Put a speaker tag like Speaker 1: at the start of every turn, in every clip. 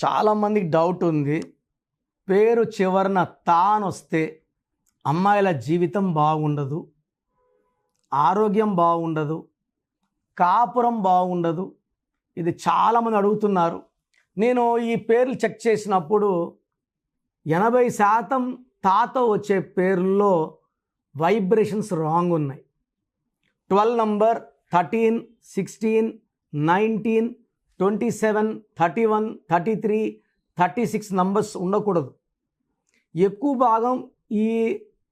Speaker 1: చాలామందికి డౌట్ ఉంది. పేరు చివరన తా అని వస్తే అమ్మాయిల జీవితం బాగుండదు, ఆరోగ్యం బాగుండదు, కాపురం బాగుండదు. ఇది చాలామంది అడుగుతున్నారు. నేను ఈ పేర్లు చెక్ చేసినప్పుడు 80% తాతో వచ్చే పేర్లలో వైబ్రేషన్స్ రాంగ్ ఉన్నాయి. 12 నంబర్, 13, 16, 19, 27, 31, 33, 36 నంబర్స్ ఉండకూడదు. ఎక్కువ భాగం ఈ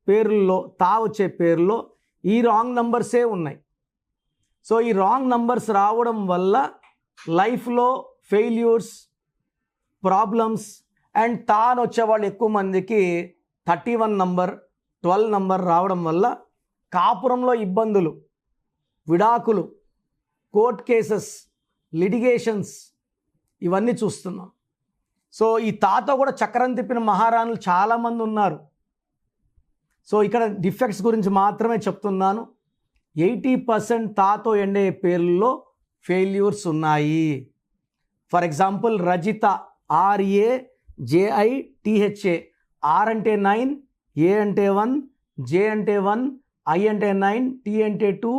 Speaker 1: పేర్లలో తా వచ్చే పేర్లో ఈ రాంగ్ నంబర్సే ఉన్నాయి. సో ఈ రాంగ్ నంబర్స్ రావడం వల్ల లైఫ్లో ఫెయిల్యూర్స్, ప్రాబ్లమ్స్ అండ్ తా అని వచ్చేవాళ్ళు ఎక్కువ మందికి 31 నంబర్, 12 నంబర్ రావడం వల్ల కాపురంలో ఇబ్బందులు, విడాకులు, కోర్ట్ కేసెస్, లిటిగేషన్స్ ఇవన్నీ చూస్తున్నాం. సో ఈ తాతో కూడా చక్రం తిప్పిన మహారాణులు చాలామంది ఉన్నారు. సో ఇక్కడ డిఫెక్ట్స్ గురించి మాత్రమే చెప్తున్నాను. 80% తాతో ఎండే పేర్లలో ఫెయిల్యూర్స్ ఉన్నాయి. For example Rajitha, RAJITHA. R అంటే 9, ఏ అంటే 1, జే అంటే 1, ఐ అంటే 9, టీ అంటే 2,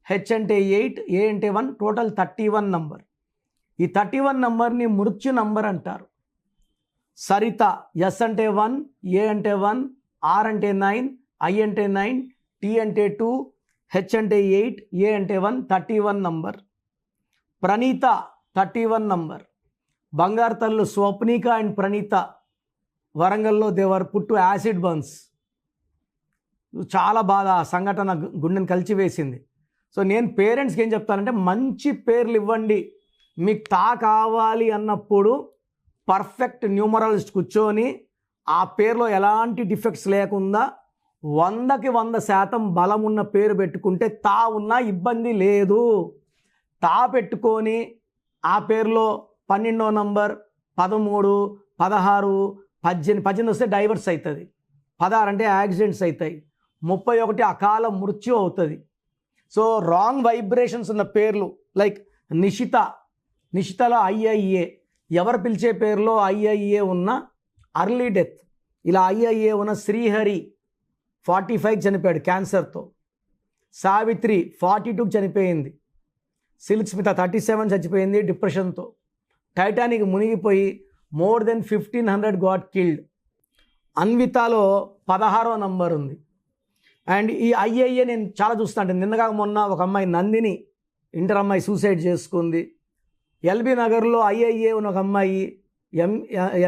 Speaker 1: హెచ్ అంటే 8, ఏ అంటే 1, టోటల్ 31 నంబర్. ఈ 31 నంబర్ని మృత్యు నంబర్ అంటారు. సరిత, ఎస్ అంటే 1, ఏ అంటే 1, ఆర్ అంటే 9, ఐ అంటే 9, టీ అంటే 2, హెచ్ అంటే 8, ఏ అంటే 1, 31 నంబర్. ప్రణీత 31 నంబర్. బంగారు తల్లు స్వప్నిక అండ్ ప్రణీత వరంగల్లో దేవర్ పుట్టు యాసిడ్ బర్న్స్. చాలా బాధ, ఆ సంఘటన గుండెని కలిచివేసింది. సో నేను పేరెంట్స్కి ఏం చెప్తానంటే మంచి పేర్లు ఇవ్వండి. మీకు తా కావాలి అన్నప్పుడు పర్ఫెక్ట్ న్యూమరాలజిస్ట్ కూర్చొని ఆ పేరులో ఎలాంటి డిఫెక్ట్స్ లేకుండా 100కి 100% బలం ఉన్న పేరు పెట్టుకుంటే తా ఉన్నా ఇబ్బంది లేదు. తా పెట్టుకొని ఆ పేరులో 12వ నంబర్, 13, 16, 18 వస్తే డైవర్స్ అవుతుంది. 16 అంటే యాక్సిడెంట్స్ అవుతాయి. 31 అకాల మృత్యు అవుతుంది. సో రాంగ్ వైబ్రేషన్స్ ఉన్న పేర్లు లైక్ నిషిత, నిషితలో IIA. ఎవరు పిలిచే పేరులో IIA ఉన్న అర్లీ డెత్. ఇలా IIA ఉన్న శ్రీహరి 45 చనిపోయాడు క్యాన్సర్తో. సావిత్రి 42 చనిపోయింది. సిల్క్ స్మిత 37 చచ్చిపోయింది డిప్రెషన్తో. టైటానిక్ మునిగిపోయి మోర్ దెన్ 1500 గాట్ కిల్డ్. అన్వితాలో 16వ నంబర్ ఉంది. అండ్ ఈ IIA నేను చాలా చూస్తాను. నిన్నగా మొన్న ఒక అమ్మాయి నందిని, ఇంటర్ అమ్మాయి సూసైడ్ చేసుకుంది. LB నగర్లో IIA ఉన్న ఒక అమ్మాయి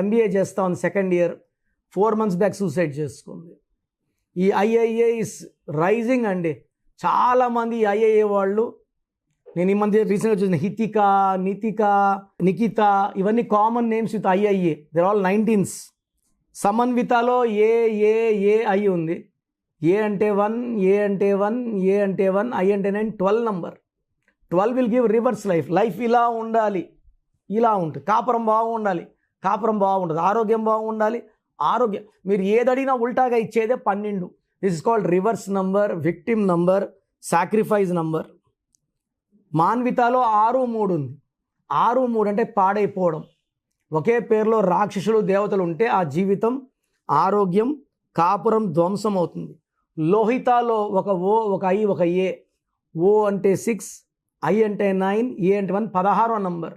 Speaker 1: MBA చేస్తా ఉంది, second year, 4 months back suicide చేసుకుంది. ఈ IIA ఇస్ రైజింగ్ అండి. చాలామంది IIA వాళ్ళు, నేను ఈ మధ్య రీసెంట్గా చూసిన హితిక, నితిక, నిఖిత, ఇవన్నీ common names with IIA. There all 19s. సమన్వితలో AAI ఉంది. ఏ అంటే 1, ఏ అంటే 1, ఏ అంటే 1, ఐ అంటే 9, 12 number. 12 will give reverse life. Life ఇలా ఉండాలి, ఇలా ఉంటుంది. కాపురం బాగుండాలి, కాపురం బాగుంటుంది. ఆరోగ్యం బాగుండాలి, ఆరోగ్యం. మీరు ఏది అడిగినా ఉల్టాగా ఇచ్చేదే 12. This is called reverse number, victim number, sacrifice number. మాన్వితాలో 6-3 ఉంది. 6-3 అంటే పాడైపోవడం. ఒకే పేరులో రాక్షసులు, దేవతలు ఉంటే ఆ జీవితం, ఆరోగ్యం, కాపురం ధ్వంసం అవుతుంది. లోహితాలో ఒక ఓ, ఒక ఐ, ఒక ఏ. ఓ అంటే 6, ఐ అంటే 9, ఏ అంటే 1, 16వ number.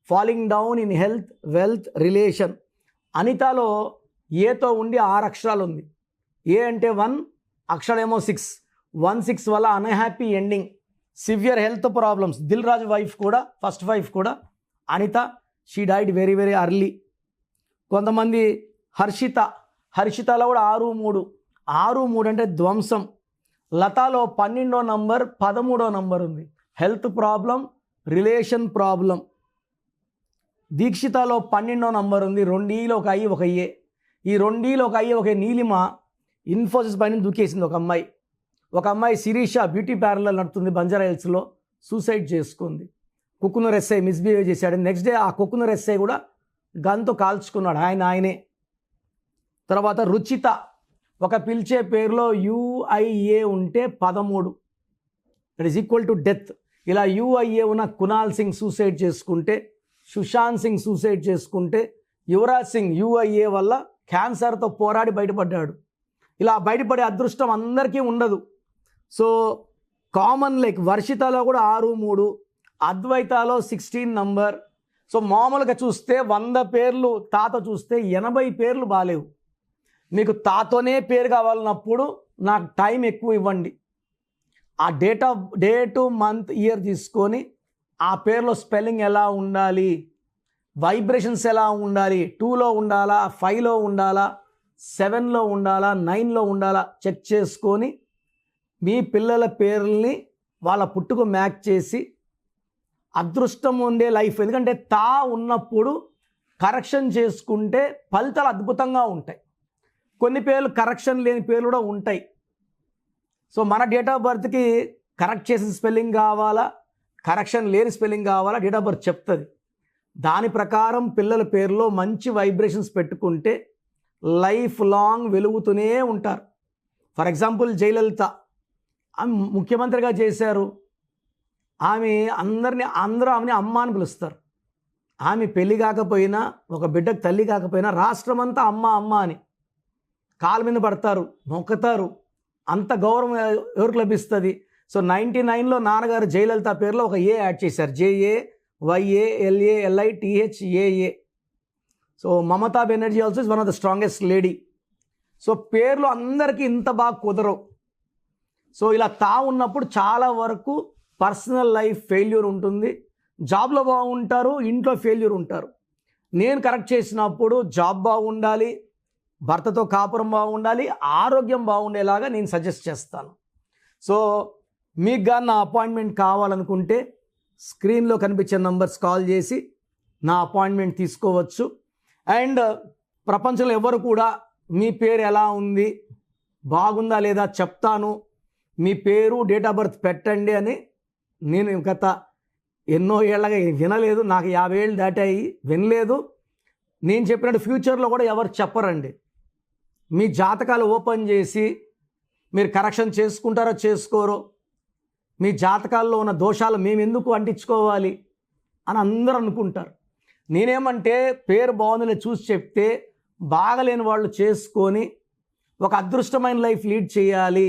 Speaker 1: Falling down in health, wealth, relation. అనితాలో ఏతో ఉండి 6 అక్షరాలు ఉంది. ఏ అంటే 1, అక్షరాలేమో 6. 1-6 వల్ల unhappy ending, severe health problems. Dil Raju wife కూడా, ఫస్ట్ వైఫ్ కూడా Anitha, she died very very early. కొంతమంది హర్షిత, హర్షితలో కూడా 6-3. 6-3 అంటే ధ్వంసం. లతాలో 12వ నంబర్, 13వ నంబర్ ఉంది. Health problem, relation problem. దీక్షితలో 12వ నంబర్ ఉంది. 2లో ఒక ఐ, ఒక ఏ. ఈ 2లో ఒక ఐ, ఒక నీలిమ ఇన్ఫోసిస్ పైన దూకేసింది ఒక అమ్మాయి. ఒక అమ్మాయి శిరీష బ్యూటీ పార్లర్ నడుపుతుంది బంజారా హిల్స్లో, సూసైడ్ చేసుకుంది. కుక్కునూర్ ఎస్ఐ మిస్బిహేవ్ చేశాడు. నెక్స్ట్ డే ఆ కుక్కునూర్ ఎస్ఐ కూడా గన్తో కాల్చుకున్నాడు, ఆయనే. తర్వాత రుచిత, ఒక పిలిచే పేరులో UIA ఉంటే 13, that is equal to death. ఇలా UIA ఉన్న కునాల్ సింగ్ సూసైడ్ చేసుకుంటే, సుశాంత్ సింగ్ సూసైడ్ చేసుకుంటే యువరాజ్ సింగ్ UIA వల్ల క్యాన్సర్తో పోరాడి బయటపడ్డాడు. ఇలా బయటపడే అదృష్టం అందరికీ ఉండదు. సో కామన్ లైక్ వర్షితలో కూడా 6-3, అద్వైతాలో 16 నంబర్. సో మామూలుగా చూస్తే 100 పేర్లు తాత చూస్తే 80 పేర్లు బాలేవు. మీకు తాతోనే పేరు కావాలన్నప్పుడు నాకు టైం ఎక్కువ ఇవ్వండి. ఆ డేటు మంత్ ఇయర్ తీసుకొని ఆ పేరులో స్పెల్లింగ్ ఎలా ఉండాలి, వైబ్రేషన్స్ ఎలా ఉండాలి, 2లో ఉండాలా, 5లో ఉండాలా, 7లో ఉండాలా, 9లో ఉండాలా చెక్ చేసుకొని మీ పిల్లల పేర్లని వాళ్ళ పుట్టుకు మ్యాచ్ చేసి అదృష్టం ఉండే లైఫ్. ఎందుకంటే తా ఉన్నప్పుడు కరెక్షన్ చేసుకుంటే ఫలితాలు అద్భుతంగా ఉంటాయి. కొన్ని పేర్లు కరెక్షన్ లేని పేర్లు కూడా ఉంటాయి. సో మన డేట్ ఆఫ్ బర్త్కి కరెక్ట్ చేసిన స్పెల్లింగ్ కావాలా, కరెక్షన్ లేని స్పెల్లింగ్ కావాలా, డేట్ ఆఫ్ బర్త్ చెప్తుంది. దాని ప్రకారం పిల్లల పేరులో మంచి వైబ్రేషన్స్ పెట్టుకుంటే లైఫ్ లాంగ్ వెలుగుతూనే ఉంటారు. ఫర్ ఎగ్జాంపుల్ జయలలిత ఆమె ముఖ్యమంత్రిగా చేశారు. ఆమె అందరూ ఆమెని అమ్మ అని పిలుస్తారు. ఆమె పెళ్ళి కాకపోయినా, ఒక బిడ్డకు తల్లి కాకపోయినా రాష్ట్రమంతా అమ్మ అమ్మ అని కాలు మీద పడతారు, మొక్కుతారు. అంత గౌరవం ఎవరికి లభిస్తుంది? సో 99లో నాన్నగారు జయలలిత పేరులో ఒక ఏ యాడ్ చేశారు, JAYALALITHAA. So Mamata Banerjee also is one of the strongest lady. So పేర్లు అందరికీ ఇంత బాగా కుదరవు. సో ఇలా తా ఉన్నప్పుడు చాలా వరకు పర్సనల్ లైఫ్ ఫెయిల్యూర్ ఉంటుంది. జాబ్లో బాగుంటారు, ఇంట్లో ఫెయిల్యూర్ ఉంటారు. నేను కరెక్ట్ చేసినప్పుడు జాబ్ బాగుండాలి, భర్తతో కాపురం బాగుండాలి, ఆరోగ్యం బాగుండేలాగా నేను సజెస్ట్ చేస్తాను. సో మీకు కానీ నా అపాయింట్మెంట్ కావాలనుకుంటే స్క్రీన్లో కనిపించే నంబర్స్ కాల్ చేసి నా అపాయింట్మెంట్ తీసుకోవచ్చు. అండ్ ప్రపంచంలో ఎవరు కూడా మీ పేరు ఎలా ఉంది, బాగుందా లేదా చెప్తాను, మీ పేరు డేట్ ఆఫ్ బర్త్ పెట్టండి అని నేను గత ఎన్నో ఏళ్ళగా వినలేదు. నాకు 50 ఏళ్ళు దాటాయి, వినలేదు. నేను చెప్పినట్టు ఫ్యూచర్లో కూడా ఎవరు చెప్పరండి. మీ జాతకాలు ఓపెన్ చేసి మీరు కరెక్షన్ చేసుకుంటారో చేసుకోరో, మీ జాతకాల్లో ఉన్న దోషాలు మేము ఎందుకు అంటించుకోవాలి అని అందరూ అనుకుంటారు. నేనేమంటే పేరు బాగుందని చూసి చెప్తే బాగలేని వాళ్ళు చేసుకొని ఒక అదృష్టమైన లైఫ్ లీడ్ చేయాలి,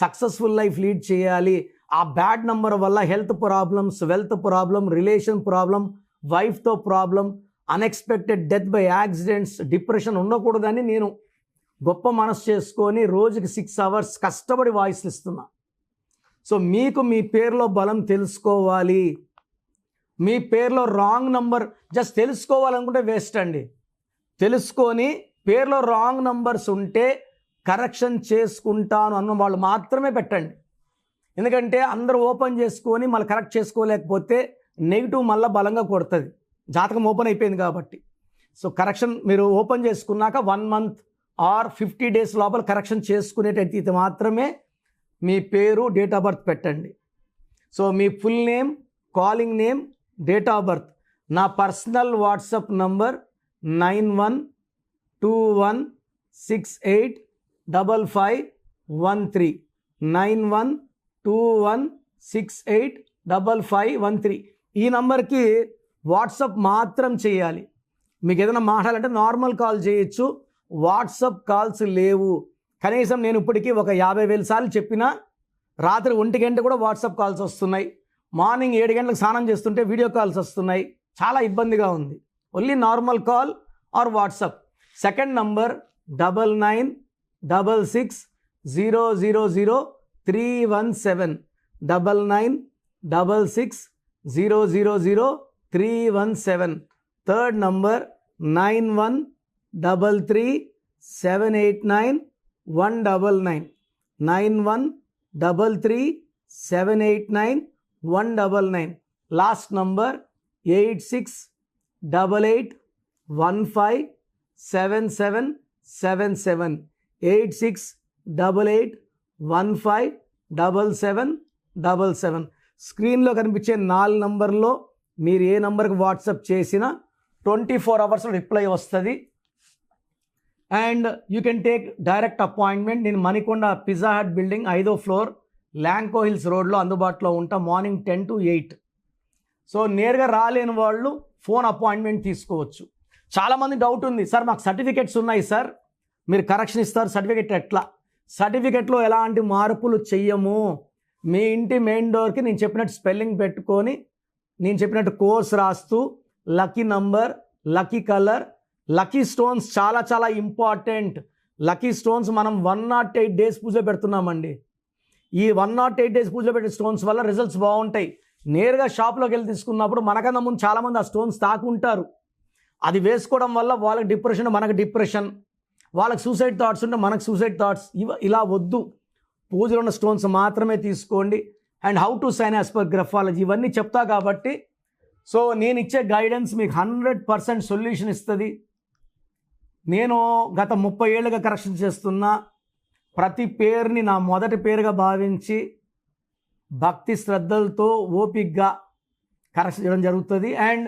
Speaker 1: సక్సెస్ఫుల్ లైఫ్ లీడ్ చేయాలి. ఆ బ్యాడ్ నంబర్ వల్ల health problems, wealth problem, relation problem, వైఫ్తో problem, unexpected death by accidents, depression ఉండకూడదని నేను గొప్ప మనసు చేసుకొని రోజుకి 6 అవర్స్ కష్టపడి వాయిస్లు ఇస్తున్నా. సో మీకు మీ పేరులో బలం తెలుసుకోవాలి. మీ పేరులో రాంగ్ నంబర్ జస్ట్ తెలుసుకోవాలనుకుంటే వేస్ట్ అండి. తెలుసుకొని పేరులో రాంగ్ నంబర్స్ ఉంటే కరెక్షన్ చేసుకుంటాను అన్న వాళ్ళు మాత్రమే పెట్టండి. ఎందుకంటే అందరూ ఓపెన్ చేసుకొని మళ్ళీ కరెక్ట్ చేసుకోలేకపోతే నెగిటివ్ మళ్ళీ బలంగా కొడుతుంది. జాతకం ఓపెన్ అయిపోయింది కాబట్టి. సో కరెక్షన్ మీరు ఓపెన్ చేసుకున్నాక 1 మంత్ ఆర్ 50 డేస్ లోపల కరెక్షన్ చేసుకునేటైతే మాత్రమే మీ పేరు డేట్ ఆఫ్ బర్త్ పెట్టండి. So me full name, calling name, date of birth. నా పర్సనల్ వాట్సాప్ నంబర్ 9121685513 9121685513. ఈ నంబర్కి వాట్సాప్ మాత్రం చేయాలి. మీకు ఏదైనా మాట్లాడాలంటే నార్మల్ కాల్ చేయొచ్చు, వాట్సాప్ కాల్స్ లేవు. కనీసం నేను ఇప్పటికీ ఒక 50,000 సార్లు చెప్పినా రాత్రి 1 గంట కూడా వాట్సాప్ కాల్స్ వస్తున్నాయి. మార్నింగ్ 7 గంటలకు స్నానం చేస్తుంటే వీడియో కాల్స్ వస్తున్నాయి. చాలా ఇబ్బందిగా ఉంది. Only normal call or WhatsApp. Second number 9966000317 9966000317. Third number 9133789199 9133789199. Last number 8688157777 8688157777. స్క్రీన్లో కనిపించే 4 నంబర్లో మీరు ఏ నంబర్కి వాట్సాప్ చేసినా 24 అవర్స్లో రిప్లై వస్తుంది. And you can take direct appointment. నేను మణికొండ పిజ్జా హట్ బిల్డింగ్ 5వ ఫ్లోర్ ల్యాంకో హిల్స్ రోడ్లో అందుబాటులో ఉంటా. Morning 10 to 8. సో నేరుగా రాలేని వాళ్ళు ఫోన్ అపాయింట్మెంట్ తీసుకోవచ్చు. చాలామంది డౌట్ ఉంది, సార్ మాకు సర్టిఫికెట్స్ ఉన్నాయి సార్, మీరు కరెక్షన్ ఇస్తారు, సర్టిఫికెట్ ఎట్లా? సర్టిఫికెట్లో ఎలాంటి మార్పులు చెయ్యము. మీ ఇంటి మెయిన్ డోర్కి నేను చెప్పినట్టు స్పెల్లింగ్ పెట్టుకొని, నేను చెప్పినట్టు కోర్స్ రాస్తూ, lucky number, lucky colour, lucky stones చాలా చాలా ఇంపార్టెంట్. లక్కీ స్టోన్స్ మనం 108 డేస్ పూజ పెడుతున్నామండి. ఈ 108 డేస్ పూజ పెట్టే స్టోన్స్ వల్ల రిజల్ట్స్ బాగుంటాయి. నేరుగా షాప్లోకి వెళ్ళి తీసుకున్నప్పుడు మనకన్నా ముందు చాలామంది ఆ స్టోన్స్ తాకుంటారు. అది వేసుకోవడం వల్ల వాళ్ళకి డిప్రెషన్, మనకు డిప్రెషన్, వాళ్ళకి సూసైడ్ థాట్స్ ఉంటే మనకు సూసైడ్ థాట్స్. ఇలా వద్దు. పూజలో ఉన్న స్టోన్స్ మాత్రమే తీసుకోండి. And how to sign as per graphology ఇవన్నీ చెప్తా కాబట్టి, సో నేను ఇచ్చే గైడెన్స్ మీకు 100% సొల్యూషన్ ఇస్తుంది. నేను గత 30 ఏళ్ళుగా కరెక్షన్ చేస్తున్నా. ప్రతి పేరుని నా మొదటి పేరుగా భావించి భక్తి శ్రద్ధలతో ఓపిక్గా కరెక్షన్ చేయడం జరుగుతుంది. అండ్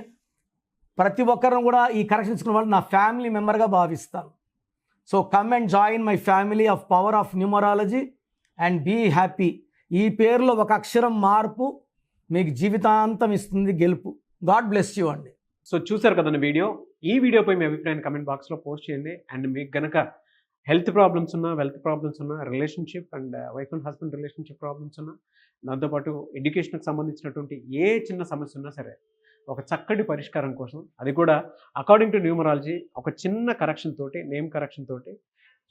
Speaker 1: ప్రతి ఒక్కరిని కూడా ఈ కరెక్షన్ ఇచ్చుకున్న వాళ్ళు నా ఫ్యామిలీ మెంబర్గా భావిస్తాను. So come and join my family of power of numerology and be happy. ఈ పేరులో ఒక అక్షరం మార్పు మీకు జీవితాంతం ఇస్తుంది గెలుపు. గాడ్ బ్లెస్ యూ అండి.
Speaker 2: సో చూసారు కదండి వీడియో. ఈ వీడియోపై మీ అభిప్రాయాన్ని కమెంట్ బాక్స్లో పోస్ట్ చేయండి. అండ్ మీకు కనుక హెల్త్ ప్రాబ్లమ్స్ ఉన్నా, వెల్త్ ప్రాబ్లమ్స్ ఉన్నా, relationship and wife and husband relationship problems ఉన్నా, దాంతోపాటు ఎడ్యుకేషన్కి సంబంధించినటువంటి ఏ చిన్న సమస్య ఉన్నా సరే, ఒక చక్కటి పరిష్కారం కోసం, అది కూడా అకార్డింగ్ టు న్యూమరాలజీ, ఒక చిన్న కరెక్షన్ తోటి, నేమ్ కరెక్షన్ తోటి,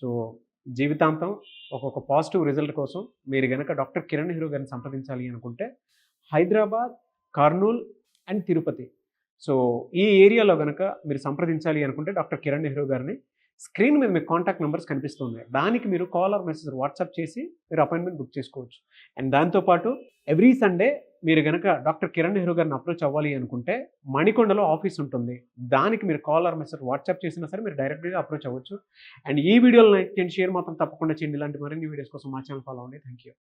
Speaker 2: సో జీవితాంతం ఒక పాజిటివ్ రిజల్ట్ కోసం మీరు కనుక డాక్టర్ కిరణ్ నెహ్రూ గారిని సంప్రదించాలి అనుకుంటే హైదరాబాద్, కర్నూల్ అండ్ తిరుపతి, సో ఈ ఏరియాలో కనుక మీరు సంప్రదించాలి అనుకుంటే డాక్టర్ కిరణ్ నెహ్రూ గారిని స్క్రీన్ మీద మీకు కాంటాక్ట్ నెంబర్స్ కనిపిస్తున్నాయి. దానికి మీరు కాల్ ఆర్ మెసేజ్ వాట్సాప్ చేసి మీరు అపాయింట్మెంట్ బుక్ చేసుకోవచ్చు. అండ్ దాంతోపాటు ఎవ్రీ సండే మీరు కనుక డాక్టర్ కిరణ్ నెహ్రూ గారిని అప్రోచ్ అవ్వాలి అనుకుంటే మణికొండలో ఆఫీస్ ఉంటుంది. దానికి మీరు కాల్ ఆర్ మెసేజ్ వాట్సాప్ చేసినా సరే మీరు డైరెక్ట్గా అప్రోచ్ అవ్వచ్చు. అండ్ ఈ వీడియోలో లైక్ చేయండి, షేర్ మాత్రం తప్పకుండా చేయండి. ఇలాంటి మరిన్ని వీడియోస్ కోసం మా ఛానల్ ఫాలో అవ్వండి. Thank you.